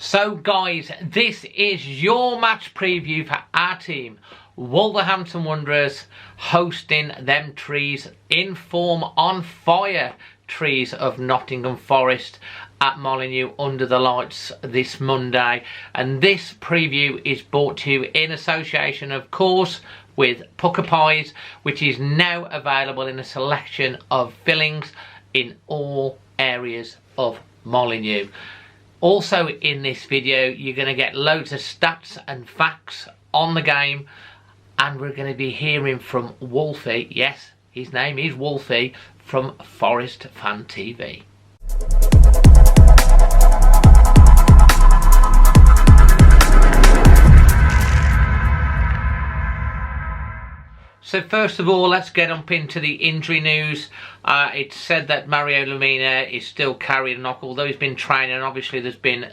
So guys, this is your match preview for our team. Wolverhampton Wanderers hosting them trees in form on fire trees of Nottingham Forest at Molineux under the lights this Monday. And this preview is brought to you in association, of course, with Pucker Pies, which is now available in a selection of fillings in all areas of Molineux. Also in this video, you're going to get loads of stats and facts on the game, and we're going to be hearing from Wolfie, yes, his name is Wolfie, from Forest Fan TV. So first of all, let's get up into the injury news. It's said that Mario Lemina is still carrying a knock, although he's been training. Obviously, there's been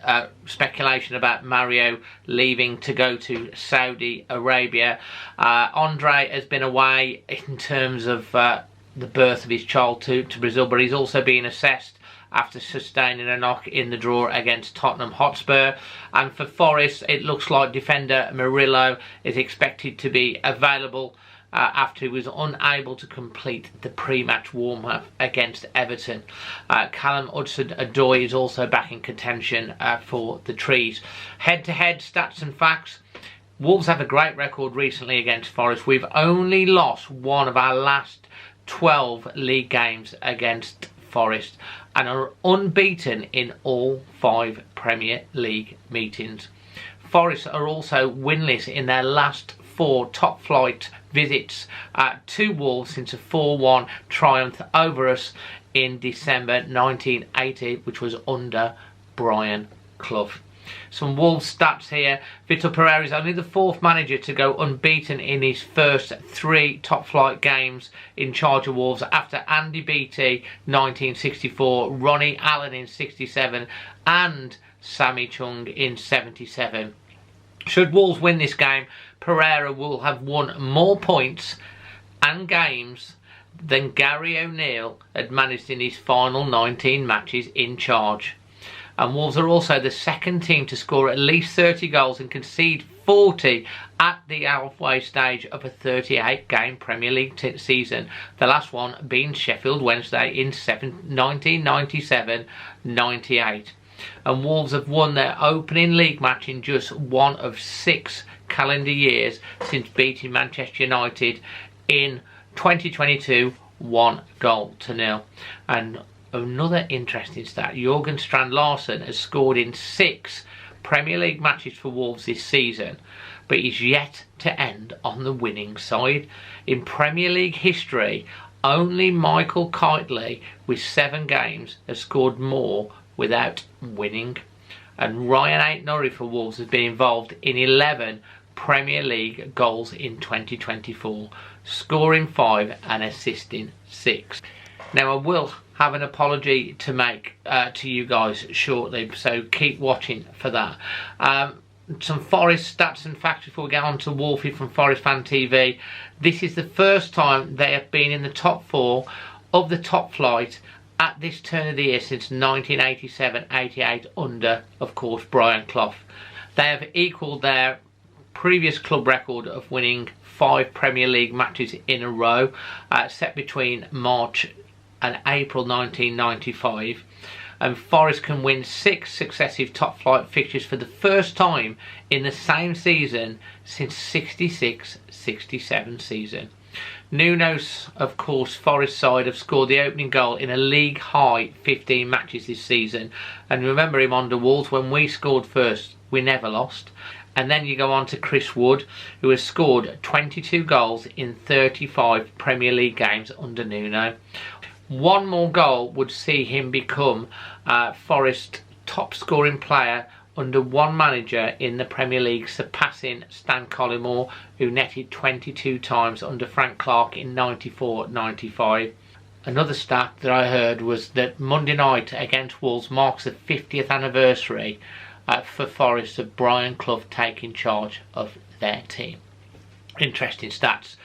speculation about Mario leaving to go to Saudi Arabia. Andre has been away in terms of the birth of his child to Brazil, but he's also been assessed after sustaining a knock in the draw against Tottenham Hotspur. And for Forest, it looks like defender Murillo is expected to be available after he was unable to complete the pre-match warm-up against Everton. Callum Hudson-Odoi is also back in contention for the trees. Head-to-head stats and facts. Wolves have a great record recently against Forest. We've only lost one of our last 12 league games against Forest and are unbeaten in all 5 Premier League meetings. Forest are also winless in their last 4 top flight visits to Wolves since a 4-1 triumph over us in December 1980, which was under Brian Clough. Some Wolves stats here. Vitor Pereira is only the 4th manager to go unbeaten in his first 3 top flight games in charge of Wolves, after Andy Beattie 1964, Ronnie Allen in 67 and Sammy Chung in 77. Should Wolves win this game, Pereira will have won more points and games than Gary O'Neill had managed in his final 19 matches in charge. And Wolves are also the second team to score at least 30 goals and concede 40 at the halfway stage of a 38-game Premier League season. The last one being Sheffield Wednesday in 1997-98. And Wolves have won their opening league match in just one of 6 calendar years since beating Manchester United in 2022 1-0. And another interesting stat, Jurgen Strand Larsen has scored in 6 Premier League matches for Wolves this season, but he's yet to end on the winning side. In Premier League history, only Michael Kiteley with 7 games has scored more without winning. And Ryan Ait-Nouri for Wolves has been involved in 11 Premier League goals in 2024, scoring 5 and assisting 6. Now, I will have an apology to make to you guys shortly, so keep watching for that. Some Forest stats and facts before we get on to Wolfie from Forest Fan TV. This is the first time they have been in the top 4 of the top flight at this turn of the year since 1987-88 under, of course, Brian Clough. They have equalled their previous club record of winning 5 Premier League matches in a row, set between March and April 1995. And Forest can win 6 successive top flight fixtures for the first time in the same season since 66-67 season. Nuno's, of course, Forest side have scored the opening goal in a league high 15 matches this season. And remember him under Wolves, when we scored first, we never lost. And then you go on to Chris Wood, who has scored 22 goals in 35 Premier League games under Nuno. One more goal would see him become Forest's top scoring player under one manager in the Premier League, surpassing Stan Collymore, who netted 22 times under Frank Clark in 94-95. Another stat that I heard was that Monday night against Wolves marks the 50th anniversary for Forest of Brian Clough taking charge of their team. Interesting stats.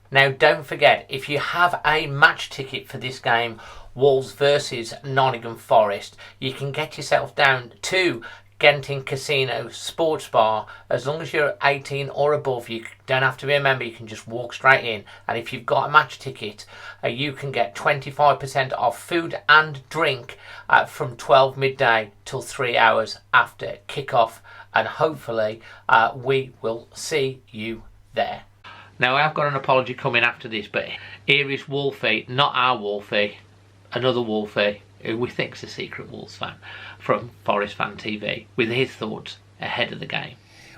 Now, don't forget, if you have a match ticket for this game, Wolves versus Nottingham Forest, you can get yourself down to Genting Casino sports bar. As long as you're 18 or above, you don't have to be a member, you can just walk straight in. And if you've got a match ticket, you can get 25% off food and drink from 12 midday till 3 hours after kick-off. And hopefully we will see you there. Now, I've got an apology coming after this, but here is Wolfie, not our Wolfie, another Wolfie, who we think's a secret Wolves fan, from Forest Fan TV, with his thoughts ahead of the game.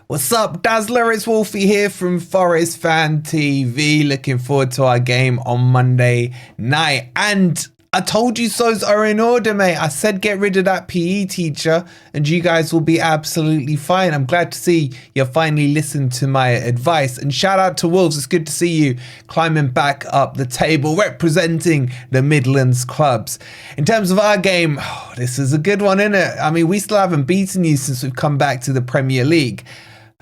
What's up, Dazzler? It's Wolfie here from Forest Fan TV. Looking forward to our game on Monday night. And I told you so's are in order, mate. I said get rid of that PE teacher and you guys will be absolutely fine. I'm glad to see you finally listened to my advice. And shout out to Wolves. It's good to see you climbing back up the table, representing the Midlands clubs. In terms of our game, this is a good one, isn't it? I mean, we still haven't beaten you since we've come back to the Premier League.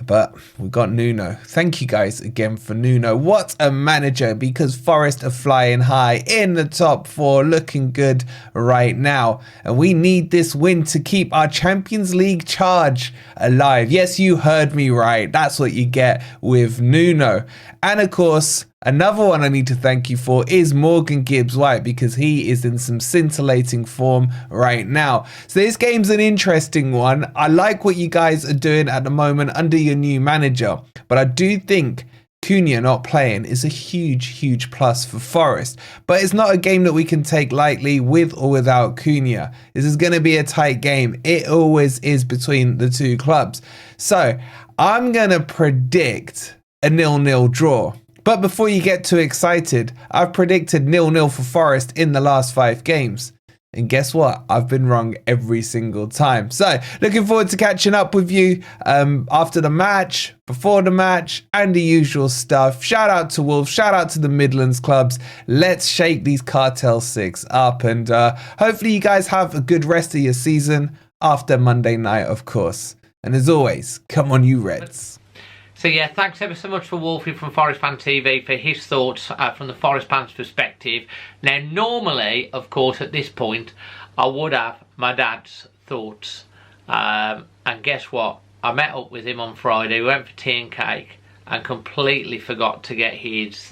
But we've got Nuno. Thank you guys again for Nuno. What a manager, because Forest are flying high in the top four, looking good right now. And we need this win to keep our Champions League charge alive. Yes, you heard me right. That's what you get with Nuno. And of course, another one I need to thank you for is Morgan Gibbs-White, because he is in some scintillating form right now. So this game's an interesting one. I like what you guys are doing at the moment under your new manager, but I do think Cunha not playing is a huge plus for Forest. But it's not a game that we can take lightly with or without Cunha. This is going to be a tight game. It always is between the two clubs. So I'm going to predict a 0-0 draw. But before you get too excited, I've predicted 0-0 for Forest in the last 5 games. And guess what? I've been wrong every single time. So looking forward to catching up with you after the match, before the match, and the usual stuff. Shout out to Wolves, shout out to the Midlands clubs. Let's shake these Cartel 6 up. And hopefully you guys have a good rest of your season after Monday night, of course. And as always, come on you Reds. So yeah, thanks ever so much for Wolfie from Forest Fan TV for his thoughts from the Forest fans' perspective. Now, normally, of course, at this point, I would have my dad's thoughts. And guess what? I met up with him on Friday, we went for tea and cake, and completely forgot to get his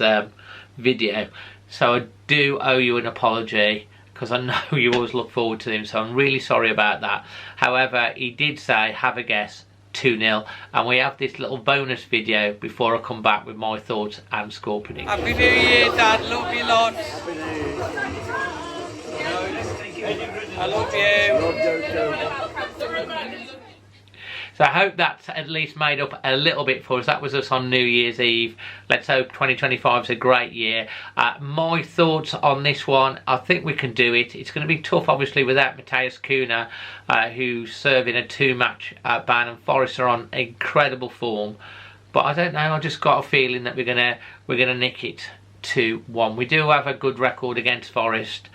video. So I do owe you an apology, because I know you always look forward to him, so I'm really sorry about that. However, he did say, have a guess, 2-0, and we have this little bonus video before I come back with my thoughts and score prediction. Happy New Year, Dad. Love you lots. I love you. So I hope that's at least made up a little bit for us. That was us on New Year's Eve. Let's hope 2025 is a great year. My thoughts on this one, I think we can do it. It's going to be tough, obviously, without Matheus Cunha, who's serving a 2-match ban, and Forest are on incredible form. But I don't know. I just got a feeling that we're gonna nick it 2-1. We do have a good record against Forest.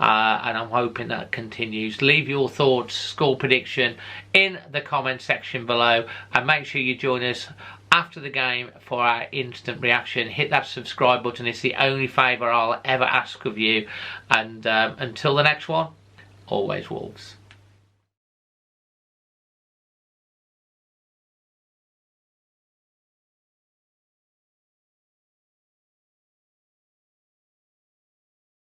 And I'm hoping that continues. Leave your thoughts, score prediction in the comment section below, and make sure you join us after the game for our instant reaction. Hit that subscribe button. It's the only favour I'll ever ask of you, and until the next one, always Wolves.